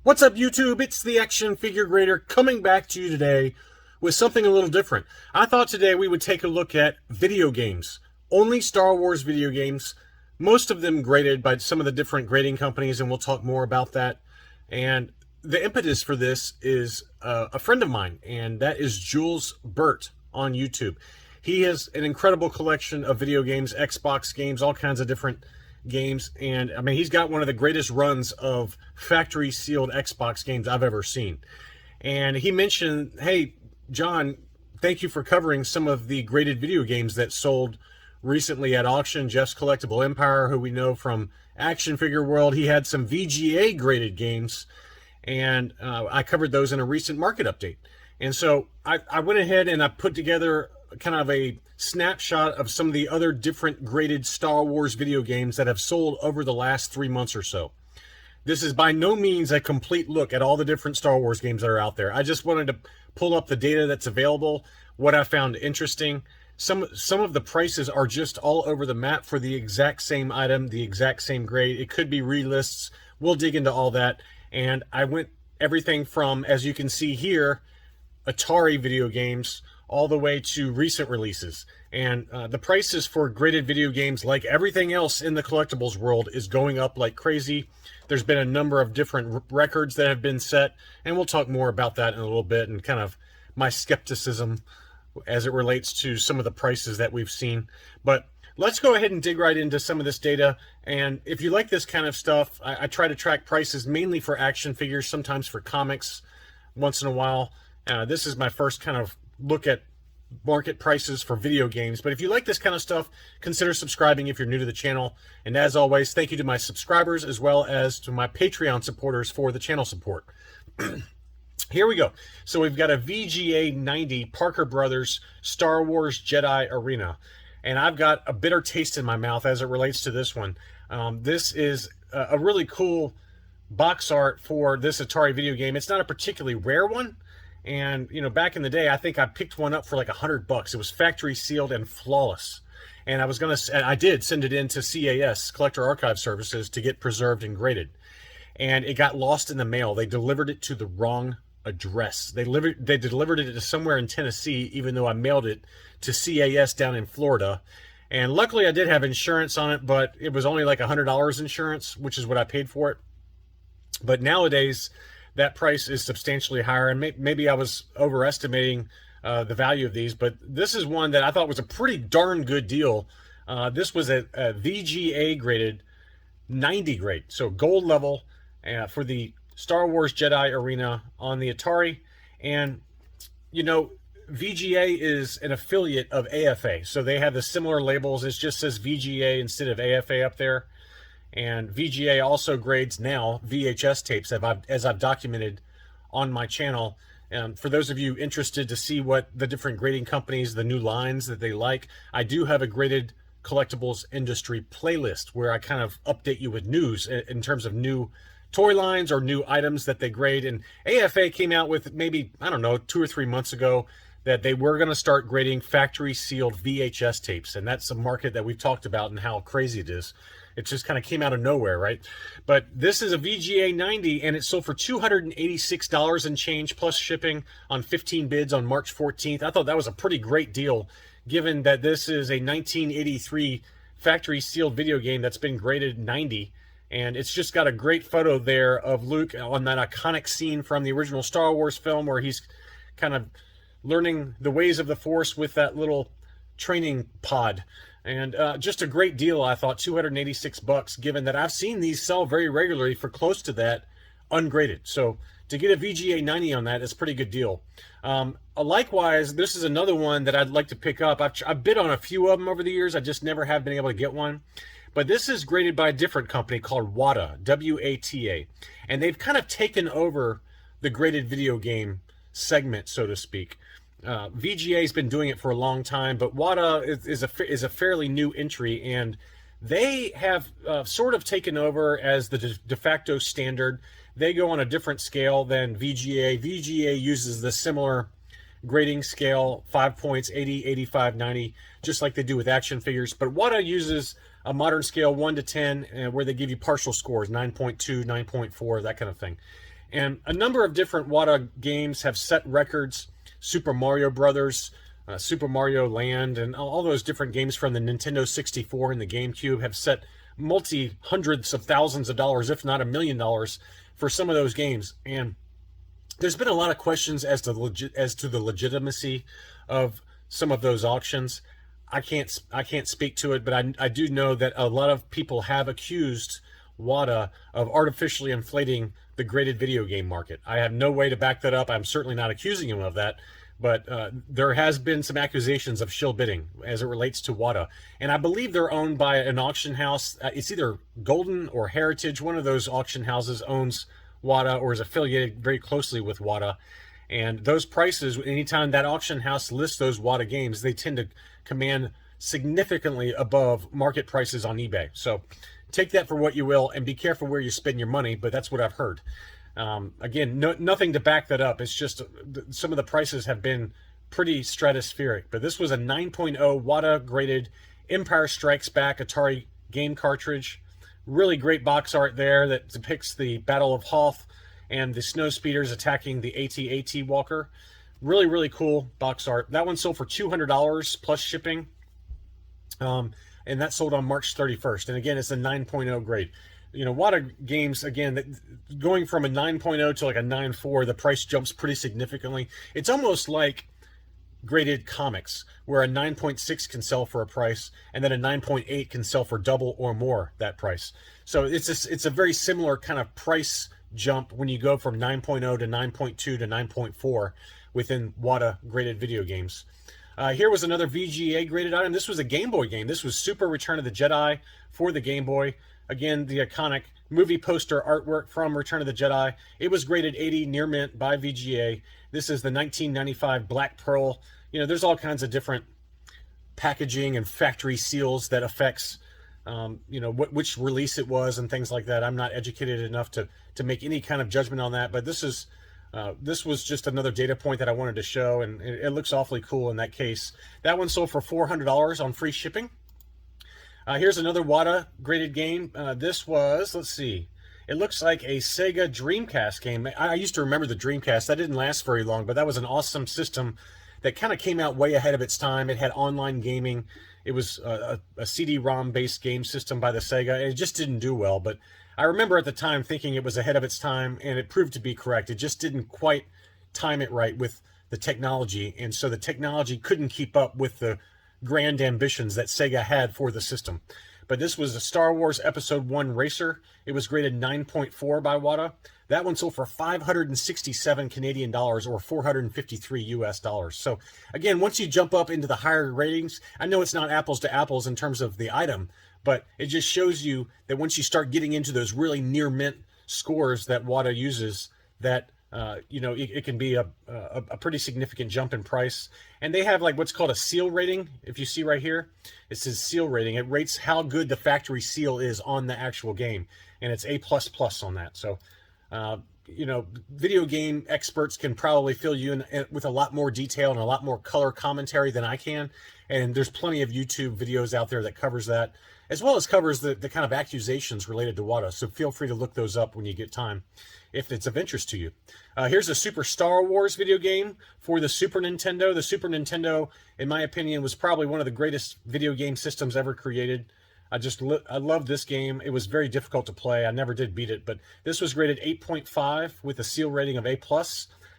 What's up, YouTube? It's the Action Figure Grader coming back to you today with something a little different. I thought today we would take a look at video games. Only Star Wars video games, most of them graded by some of the different grading companies, and we'll talk more about that. And the impetus for this is a friend of mine, and that is Jules Burt on YouTube. He has an incredible collection of video games, Xbox games, all kinds of different games, and I mean, he's got one of the greatest runs of factory sealed Xbox games I've ever seen. And he mentioned, hey John, thank you for covering some of the graded video games that sold recently at auction. Jeff's Collectible Empire, who we know from Action Figure World, he had some VGA graded games, and I covered those in a recent market update. And so I went ahead and I put together kind of a snapshot of some of the other different graded Star Wars video games that have sold over the last 3 months or so. This is by no means a complete look at all the different Star Wars games that are out there. I just wanted to pull up the data that's available, what I found interesting. Some of the prices are just all over the map for the exact same item, the exact same grade. It could be relists. We'll dig into all that. And I went everything from, as you can see here, Atari video games, all the way to recent releases. And the prices for graded video games, like everything else in the collectibles world, is going up like crazy. There's been a number of different records that have been set, and we'll talk more about that in a little bit, and kind of my skepticism as it relates to some of the prices that we've seen. But let's go ahead and dig right into some of this data. And if you like this kind of stuff, I try to track prices mainly for action figures, sometimes for comics once in a while. This is my first kind of look at market prices for video games. But if you like this kind of stuff, consider subscribing if you're new to the channel. And as always, thank you to my subscribers as well as to my Patreon supporters for the channel support. Here we go. So we've got a VGA 90 Parker Brothers Star Wars Jedi Arena. And I've got a bitter taste in my mouth as it relates to this one. This is a really cool box art for this Atari video game. It's not a particularly rare one. And, you know, back in the day, I think I picked one up for like $100. It was factory sealed and flawless. And I did send it in to CAS, Collector Archive Services, to get preserved and graded. And it got lost in the mail. They delivered it to the wrong address. They delivered it to somewhere in Tennessee, even though I mailed it to CAS down in Florida. And luckily I did have insurance on it, but it was only like $100 insurance, which is what I paid for it. But nowadays, that price is substantially higher, and maybe I was overestimating the value of these, but this is one that I thought was a pretty darn good deal. This was a VGA graded 90 grade, so gold level for the Star Wars Jedi Arena on the Atari. And, you know, VGA is an affiliate of AFA, so they have the similar labels. It just says VGA instead of AFA up there. And VGA also grades now VHS tapes, as I've documented on my channel. And for those of you interested to see what the different grading companies, the new lines that they like, I do have a graded collectibles industry playlist where I kind of update you with news in terms of new toy lines or new items that they grade. And AFA came out with maybe, I don't know, 2 or 3 months ago that they were going to start grading factory sealed VHS tapes. And that's a market that we've talked about and how crazy it is. It just kind of came out of nowhere, right? But this is a VGA 90, and it sold for $286 and change, plus shipping on 15 bids on March 14th. I thought that was a pretty great deal, given that this is a 1983 factory sealed video game that's been graded 90. And it's just got a great photo there of Luke on that iconic scene from the original Star Wars film where he's kind of learning the ways of the Force with that little training pod. And just a great deal, I thought, $286, given that I've seen these sell very regularly for close to that ungraded. So to get a VGA 90 on that is a pretty good deal. Likewise, this is another one that I'd like to pick up. I've bid on a few of them over the years. I just never have been able to get one. But this is graded by a different company called Wata, W-A-T-A. And they've kind of taken over the graded video game segment, so to speak. VGA has been doing it for a long time, but Wata is a fairly new entry, and they have sort of taken over as the de facto standard. They go on a different scale than VGA. VGA uses the similar grading scale, 5 points, 80, 85, 90, just like they do with action figures. But Wata uses a modern scale 1 to 10, where they give you partial scores, 9.2, 9.4, that kind of thing. And a number of different Wata games have set records. Super Mario Brothers, Super Mario Land, and all those different games from the Nintendo 64 and the GameCube have set multi-hundreds of thousands of dollars, if not $1 million, for some of those games. And there's been a lot of questions as to the legitimacy of some of those auctions. I can't speak to it, but I do know that a lot of people have accused Wata of artificially inflating the graded video game market. I have no way to back that up. I'm certainly not accusing him of that, but there has been some accusations of shill bidding as it relates to Wata. And I believe they're owned by an auction house. It's either Golden or Heritage. One of those auction houses owns Wata or is affiliated very closely with Wata. And those prices, anytime that auction house lists those Wata games, they tend to command significantly above market prices on eBay. So take that for what you will, and be careful where you spend your money, but that's what I've heard. Again, nothing to back that up. It's just some of the prices have been pretty stratospheric. But this was a 9.0 Wata graded Empire Strikes Back Atari game cartridge. Really great box art there that depicts the Battle of Hoth and the snow speeders attacking the AT-AT Walker. Really, really cool box art. That one sold for $200 plus shipping. And that sold on March 31st. And again, it's a 9.0 grade. You know, Wata games, again, going from a 9.0 to like a 9.4, the price jumps pretty significantly. It's almost like graded comics, where a 9.6 can sell for a price, and then a 9.8 can sell for double or more that price. So it's a very similar kind of price jump when you go from 9.0 to 9.2 to 9.4 within Wata graded video games. Here was another VGA graded item. This was a Game Boy game. This was Super Return of the Jedi for the Game Boy. Again, the iconic movie poster artwork from Return of the Jedi. It was graded 80 near mint by VGA. This is the 1995 Black Pearl. You know, there's all kinds of different packaging and factory seals that affects, you know, which release it was and things like that. I'm not educated enough to make any kind of judgment on that, but this was just another data point that I wanted to show, and it looks awfully cool in that case. That one sold for $400 on free shipping. Here's another Wata graded game. This was, let's see, it looks like a Sega Dreamcast game. I used to remember the Dreamcast. That didn't last very long, but that was an awesome system that kind of came out way ahead of its time. It had online gaming. It was a CD-ROM based game system by the Sega, and it just didn't do well. But I remember at the time thinking it was ahead of its time, and it proved to be correct. It just didn't quite time it right with the technology, and so the technology couldn't keep up with the grand ambitions that Sega had for the system. But this was a Star Wars Episode 1 racer. It was graded 9.4 by Wata. That one sold for 567 Canadian dollars, or 453 US dollars. So again, once you jump up into the higher ratings, I know it's not apples to apples in terms of the item, but it just shows you that once you start getting into those really near mint scores that Wata uses, that you know, it can be a pretty significant jump in price. And they have like what's called a seal rating. If you see right here, it says seal rating. It rates how good the factory seal is on the actual game, and it's A++ on that. So you know, video game experts can probably fill you in with a lot more detail and a lot more color commentary than I can. And there's plenty of YouTube videos out there that covers that, as well as covers the kind of accusations related to Wata. So feel free to look those up when you get time, if it's of interest to you. Here's a Super Star Wars video game for the Super Nintendo. The Super Nintendo, in my opinion, was probably one of the greatest video game systems ever created. I love this game. It was very difficult to play. I never did beat it, but this was graded 8.5 with a seal rating of A+.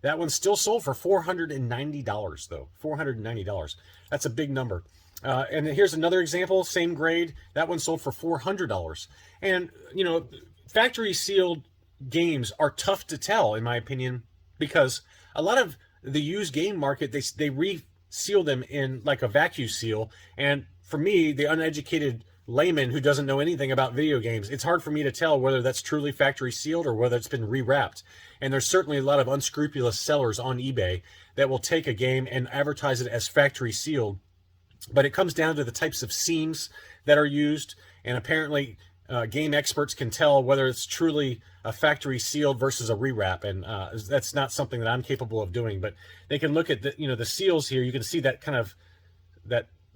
That one still sold for $490 though. $490. That's a big number. And here's another example, same grade. That one sold for $400. And, you know, factory sealed games are tough to tell, in my opinion, because a lot of the used game market, they re-seal them in like a vacuum seal. And for me, the uneducated layman who doesn't know anything about video games, it's hard for me to tell whether that's truly factory sealed or whether it's been rewrapped. And there's certainly a lot of unscrupulous sellers on eBay that will take a game and advertise it as factory sealed. But it comes down to the types of seams that are used, and apparently game experts can tell whether it's truly a factory sealed versus a rewrap, and that's not something that I'm capable of doing. But they can look at the, you know, the seals here. You can see that kind of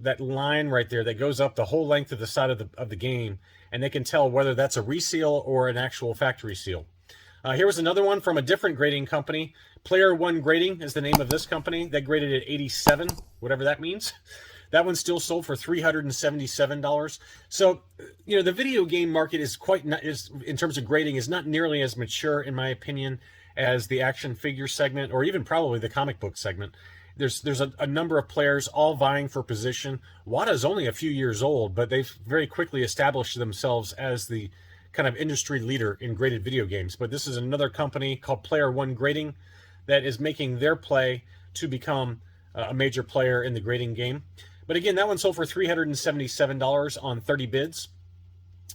that line right there that goes up the whole length of the side of the game, and they can tell whether that's a reseal or an actual factory seal. Here was another one from a different grading company. Player1 Grading is the name of this company. They graded at 87, whatever that means. That one still sold for $377. So, the video game market is in terms of grading, is not nearly as mature, in my opinion, as the action figure segment, or even probably the comic book segment. There's a number of players all vying for position. Wata is only a few years old, but they've very quickly established themselves as the kind of industry leader in graded video games. But this is another company called Player1 Grading that is making their play to become a major player in the grading game. But again, that one sold for $377 on 30 bids.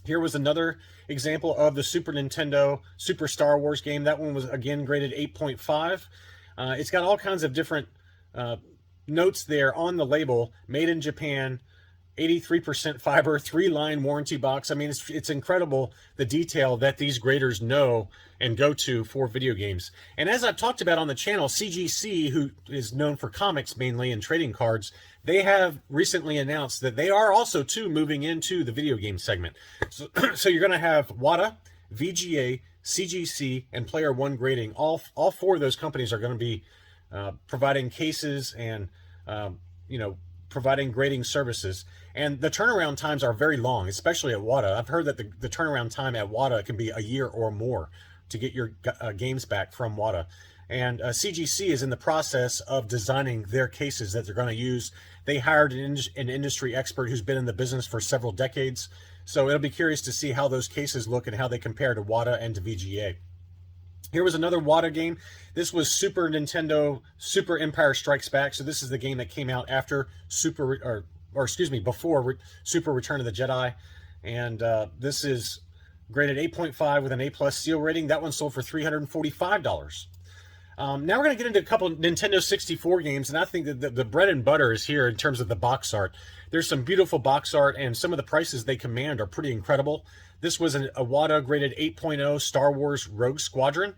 Here was another example of the Super Nintendo Super Star Wars game. That one was, again, graded 8.5. It's got all kinds of different notes there on the label. Made in Japan, 83% fiber, 3-line warranty box. I mean, it's incredible the detail that these graders know and go to for video games. And as I've talked about on the channel, CGC, who is known for comics mainly and trading cards, they have recently announced that they are also too moving into the video game segment. So you're going to have Wata, VGA, CGC, and Player1 Grading. All four of those companies are going to be providing cases and providing grading services. And the turnaround times are very long, especially at Wata. I've heard that the turnaround time at Wata can be a year or more to get your games back from Wata. And CGC is in the process of designing their cases that they're going to use. They hired an industry expert who's been in the business for several decades. So it'll be curious to see how those cases look and how they compare to Wata and to VGA. Here was another Wata game. This was Super Nintendo Super Empire Strikes Back. So this is the game that came out after before Super Return of the Jedi. And this is graded 8.5 with an A+ seal rating. That one sold for $345. Now we're going to get into a couple Nintendo 64 games, and I think that the bread and butter is here in terms of the box art. There's some beautiful box art, and some of the prices they command are pretty incredible. This was a Wata graded 8.0 Star Wars Rogue Squadron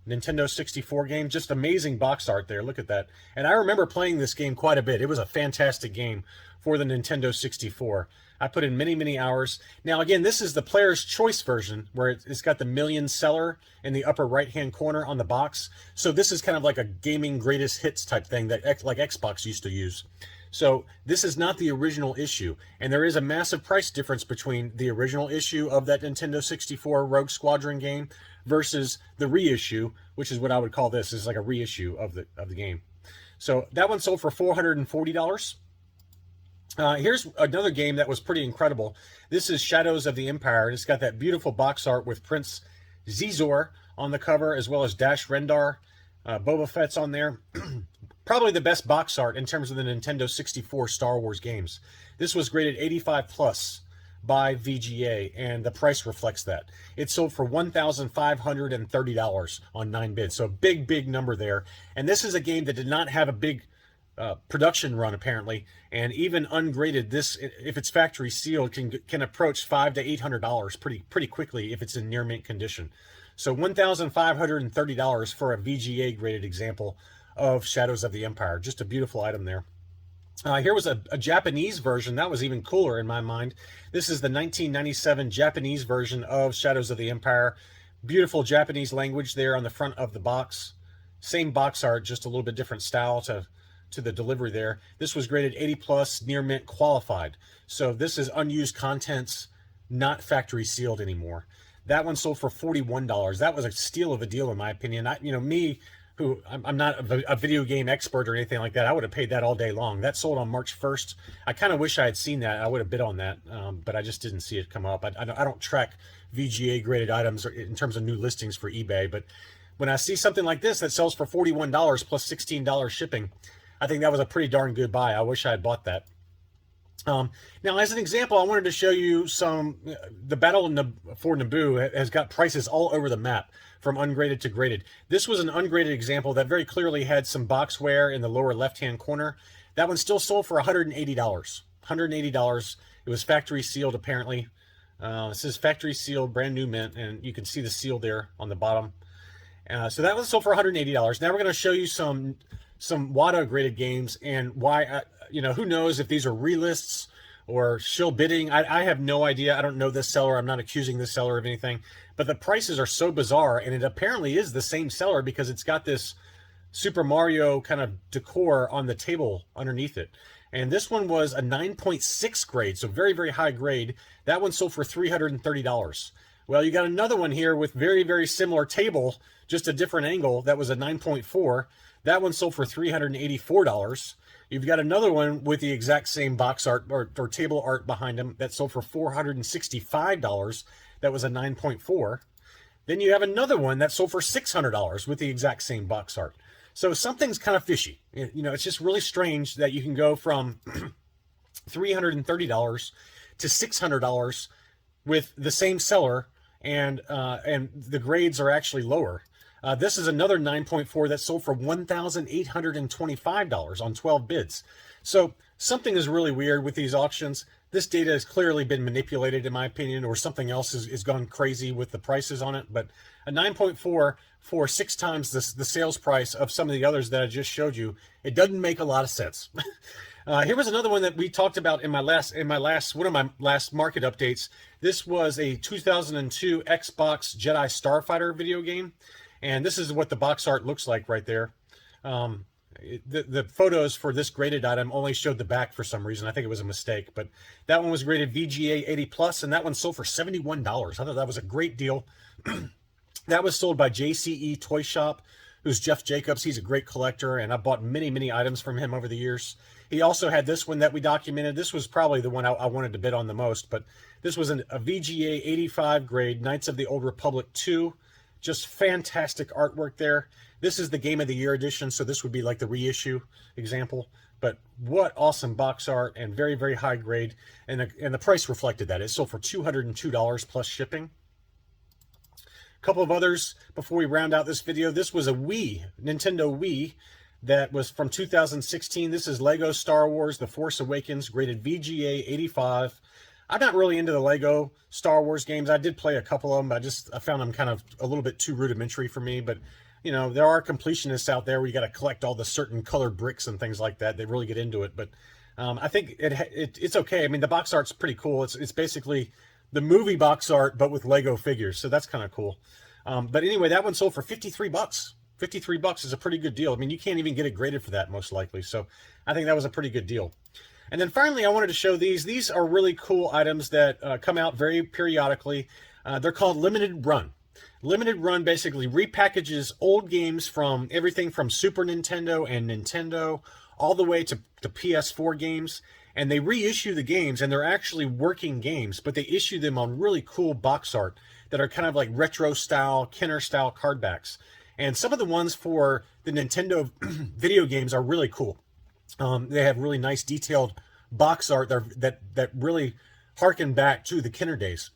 Nintendo 64 game. Just amazing box art there. Look at that. And I remember playing this game quite a bit. It was a fantastic game for the Nintendo 64. I put in many, many hours. Now, again, this is the player's choice version, where it's got the million seller in the upper right-hand corner on the box. So this is kind of like a gaming greatest hits type thing that like Xbox used to use. So this is not the original issue. And there is a massive price difference between the original issue of that Nintendo 64 Rogue Squadron game versus the reissue, which is what I would call this, is like a reissue of the game. So that one sold for $440. Here's another game that was pretty incredible. This is Shadows of the Empire. It's got that beautiful box art with Prince Xizor on the cover, as well as Dash Rendar. Boba Fett's on there. Probably the best box art in terms of the Nintendo 64 Star Wars games. This was graded 85+ by VGA, and the price reflects that. It sold for $1,530 on 9 bids. So a big, big number there. And this is a game that did not have a big production run, apparently, and even ungraded, this, if it's factory sealed, can approach $500 to $800 pretty quickly if it's in near mint condition. So $1,530 for a VGA graded example of Shadows of the Empire. Just a beautiful item there. Here was a Japanese version that was even cooler in my mind. This is the 1997 Japanese version of Shadows of the Empire. Beautiful Japanese language there on the front of the box. Same box art, just a little bit different style to the delivery there. This was graded 80+ near mint qualified. So this is unused contents, not factory sealed anymore. That one sold for $41. That was a steal of a deal in my opinion. I'm not a video game expert or anything like that. I would have paid that all day long. That sold on March 1st. I kind of wish I had seen that. I would have bid on that, but I just didn't see it come up. I don't track VGA graded items in terms of new listings for eBay, but when I see something like this that sells for $41 plus $16 shipping, I think that was a pretty darn good buy. I wish I had bought that. Now, as an example, I wanted to show you the battle for Naboo has got prices all over the map, from ungraded to graded. This was an ungraded example that very clearly had some boxware in the lower left-hand corner. That one still sold for $180. $180. It was factory sealed, apparently. This is factory sealed, brand new mint, and you can see the seal there on the bottom. So that one sold for $180. Now we're going to show you some Wata graded games, and why, who knows if these are relists or shill bidding. I have no idea. I don't know this seller. I'm not accusing this seller of anything, but the prices are so bizarre, and it apparently is the same seller because it's got this Super Mario kind of decor on the table underneath it. And this one was a 9.6 grade, so very, very high grade. That one sold for $330. Well, you got another one here with very, very similar table, just a different angle. That was a 9.4. That one sold for $384. You've got another one with the exact same box art or table art behind them that sold for $465. That was a 9.4. Then you have another one that sold for $600 with the exact same box art. So something's kind of fishy. You know, it's just really strange that you can go from $330 to $600 with the same seller, and the grades are actually lower. This is another 9.4 that sold for $1,825 on 12 bids. So something is really weird with these auctions. This data has clearly been manipulated, in my opinion, or something else is gone crazy with the prices on it. But a 9.4 for 6 times the sales price of some of the others that I just showed you, it doesn't make a lot of sense. Here was another one that we talked about in one of my last market updates. This was a 2002 Xbox Jedi Starfighter video game, and this is what the box art looks like right there. The photos for this graded item only showed the back for some reason. I think it was a mistake, but that one was graded VGA 80 plus, and that one sold for $71. I thought that was a great deal. That was sold by JCE Toy Shop, who's Jeff Jacobs. He's a great collector, and I bought many, many items from him over the years. He also had this one that we documented. This was probably the one I wanted to bid on the most, but this was a VGA 85 grade, Knights of the Old Republic 2. Just fantastic artwork there. This is the Game of the Year edition, so this would be like the reissue example. But what awesome box art, and very, very high grade. And the price reflected that. It sold for $202 plus shipping. A couple of others before we round out this video. This was a Nintendo Wii, that was from 2016. This is Lego Star Wars The Force Awakens, graded VGA 85. I'm not really into the Lego Star Wars games. I did play a couple of them, but I found them kind of a little bit too rudimentary for me. But, you know, there are completionists out there where you got to collect all the certain colored bricks and things like that. They really get into it. But I think it's okay. I mean, the box art's pretty cool. It's basically the movie box art, but with Lego figures. So that's kind of cool. But anyway, that one sold for $53. $53 is a pretty good deal. I mean, you can't even get it graded for that, most likely. So I think that was a pretty good deal. And then finally, I wanted to show these. These are really cool items that come out very periodically. They're called Limited Run. Limited Run basically repackages old games from everything from Super Nintendo and Nintendo all the way to PS4 games. And they reissue the games, and they're actually working games, but they issue them on really cool box art that are kind of like retro style, Kenner style card backs. And some of the ones for the Nintendo video games are really cool. They have really nice detailed box art that really harken back to the Kenner days.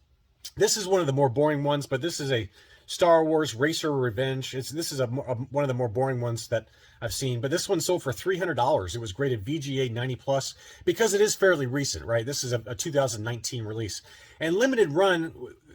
This is one of the more boring ones, but this is a Star Wars Racer Revenge. This is one of the more boring ones that I've seen, but this one sold for $300. It was graded VGA 90 plus because it is fairly recent, right? This is a 2019 release. And Limited Run,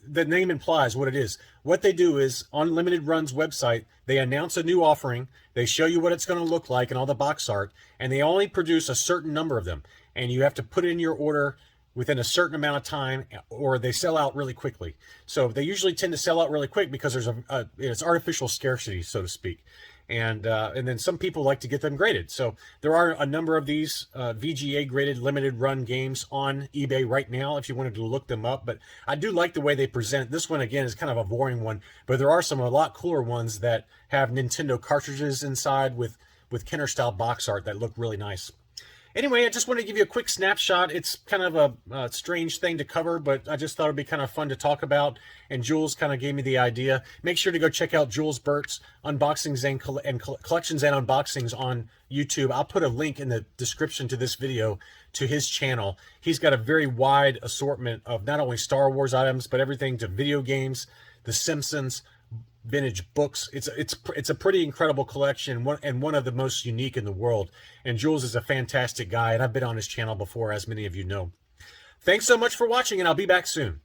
the name implies what it is. What they do is, on Limited Run's website, they announce a new offering, they show you what it's going to look like and all the box art, and they only produce a certain number of them. And you have to put in your order within a certain amount of time, or they sell out really quickly. So they usually tend to sell out really quick because there's it's artificial scarcity, so to speak. And then some people like to get them graded. So there are a number of these VGA graded limited run games on eBay right now if you wanted to look them up. But I do like the way they present. This one, again, is kind of a boring one, but there are some a lot cooler ones that have Nintendo cartridges inside with Kenner style box art that look really nice. Anyway, I just wanted to give you a quick snapshot. It's kind of a strange thing to cover, but I just thought it'd be kind of fun to talk about, and Jules kind of gave me the idea. Make sure to go check out Jules Burt's unboxings and collections and unboxings on YouTube. I'll put a link in the description to this video to his channel. He's got a very wide assortment of not only Star Wars items, but everything to video games, The Simpsons, vintage books. It's a pretty incredible collection, and one of the most unique in the world. And Jules is a fantastic guy, and I've been on his channel before, as many of you know. Thanks so much for watching, and I'll be back soon.